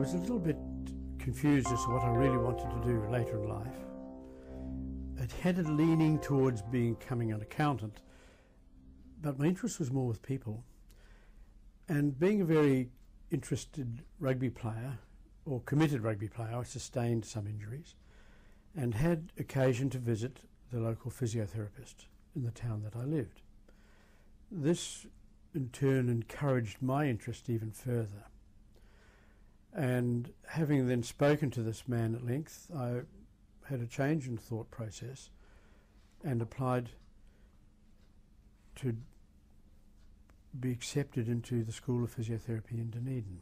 was a little bit confused as to what I really wanted to do later in life. It had a leaning towards becoming an accountant, but my interest was more with people. And being a very interested rugby player, or committed rugby player, I sustained some injuries and had occasion to visit the local physiotherapist in the town that I lived. This in turn encouraged my interest even further. And having then spoken to this man at length, I had a change in thought process and applied to be accepted into the School of Physiotherapy in Dunedin.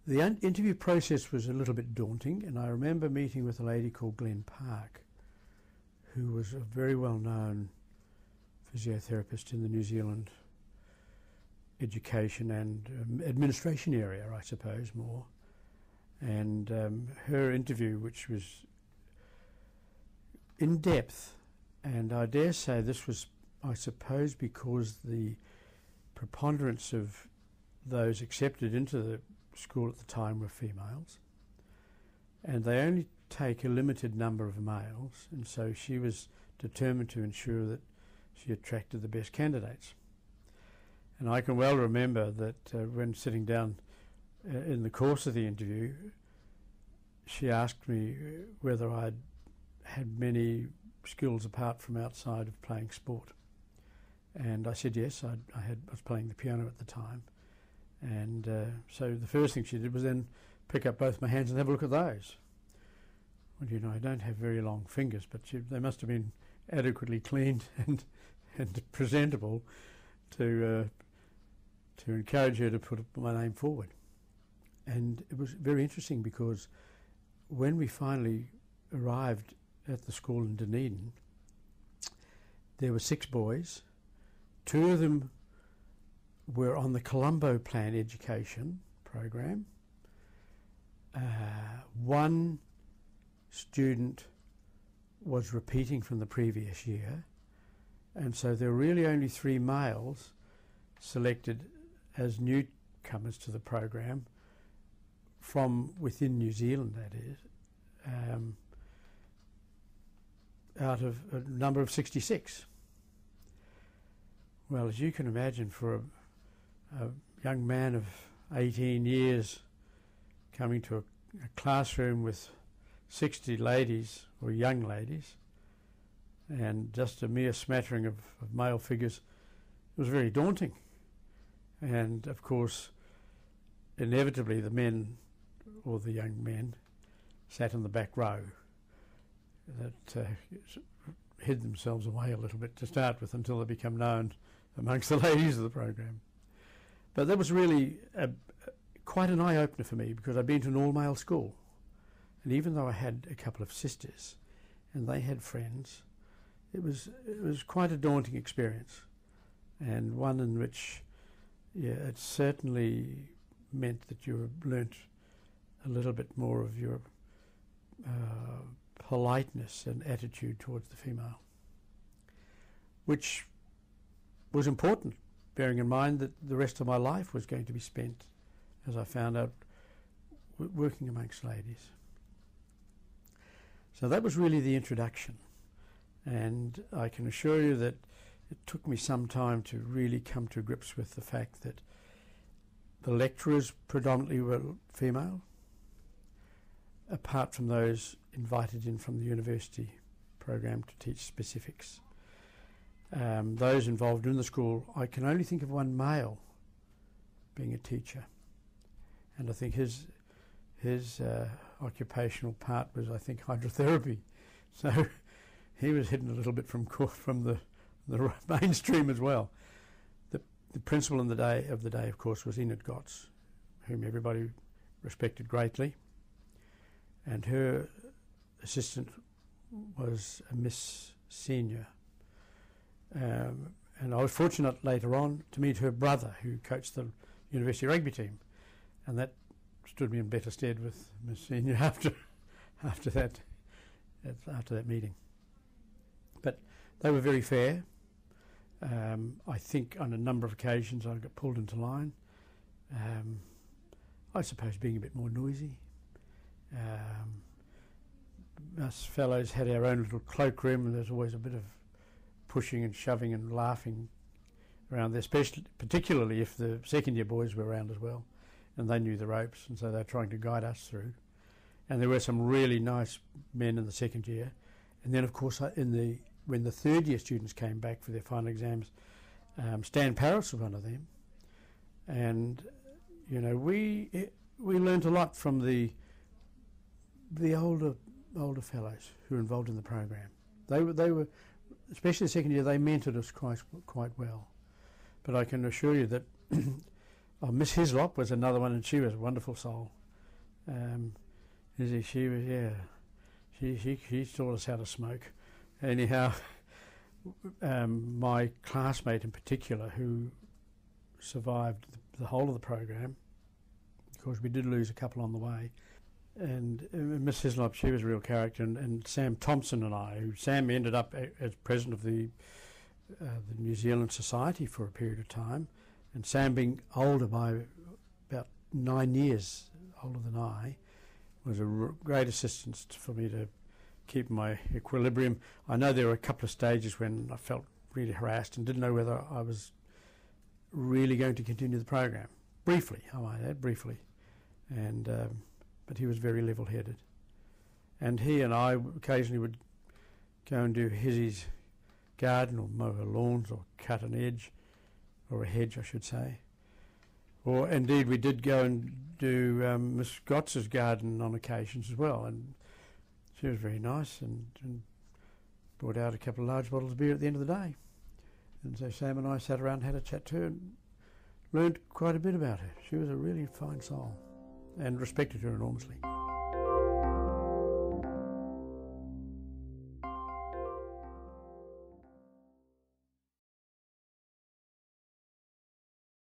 The interview process was a little bit daunting, and I remember meeting with a lady called Glenn Park, who was a very well-known physiotherapist in the New Zealand education and administration area, I suppose, more. And her interview, which was in depth, and I dare say this was, I suppose, because the preponderance of those accepted into the school at the time were females, and they only take a limited number of males, and so she was determined to ensure that she attracted the best candidates. And I can well remember that when sitting down in the course of the interview, she asked me whether I'd had many skills apart from outside of playing sport. And I said yes, I was playing the piano at the time. And so the first thing she did was then pick up both my hands and have a look at those. Well, you know, I don't have very long fingers, but they must have been adequately cleaned and presentable to encourage her to put my name forward. And it was very interesting because when we finally arrived at the school in Dunedin, there were 6 boys. 2 of them were on the Colombo Plan education program. 1 student was repeating from the previous year, and so there were really only 3 males selected as newcomers to the program from within New Zealand, that is, out of a number of 66. Well, as you can imagine, for a young man of 18 years coming to a classroom with 60 ladies, or young ladies, and just a mere smattering of male figures, it was very daunting. And of course, inevitably the men, or the young men, sat in the back row that hid themselves away a little bit to start with until they become known amongst the ladies of the program. But that was really quite an eye-opener for me, because I'd been to an all-male school, and even though I had a couple of sisters and they had friends, it was quite a daunting experience, and one in which, yeah, it certainly meant that you learnt a little bit more of your politeness and attitude towards the female, which was important, bearing in mind that the rest of my life was going to be spent, as I found out, working amongst ladies. So that was really the introduction, and I can assure you that it took me some time to really come to grips with the fact that the lecturers predominantly were female, apart from those invited in from the university program to teach specifics. Those involved in the school, I can only think of one male being a teacher, and I think his occupational part was, I think, hydrotherapy. So he was hidden a little bit from the mainstream as well. The principal of the day, of course, was Enid Gotts, whom everybody respected greatly, and her assistant was a Miss Senior. And I was fortunate later on to meet her brother, who coached the university rugby team, and that stood me in better stead with Miss Senior after that meeting. But they were very fair. I think on a number of occasions I got pulled into line. I suppose, being a bit more noisy. Us fellows had our own little cloakroom, and there's always a bit of pushing and shoving and laughing around there, especially, particularly if the second year boys were around as well, and they knew the ropes, and so they were trying to guide us through. And there were some really nice men in the second year. And then, of course, when the third year students came back for their final exams, Stan Paris was one of them. And, you know, we learnt a lot from the older fellows who were involved in the program. They were, especially the second year, they mentored us quite well. But I can assure you that Miss Hislop was another one, and she was a wonderful soul. She was, yeah, she taught us how to smoke. Anyhow, my classmate in particular, who survived the whole of the program, of course we did lose a couple on the way, and Miss Hislop, she was a real character, and Sam Thompson and I, Sam ended up as president of the New Zealand Society for a period of time, and Sam, being older by about 9 years older than I, was a great assistance for me to keep my equilibrium. I know there were a couple of stages when I felt really harassed and didn't know whether I was really going to continue the program. Briefly, I might add, briefly. And but he was very level-headed. And he and I occasionally would go and do Hizzy's garden, or mow her lawns, or cut an edge, or a hedge, I should say. Or indeed, we did go and do Miss Gotts's garden on occasions as well, and she was very nice, and brought out a couple of large bottles of beer at the end of the day. And so Sam and I sat around and had a chat to her and learned quite a bit about her. She was a really fine soul and respected her enormously.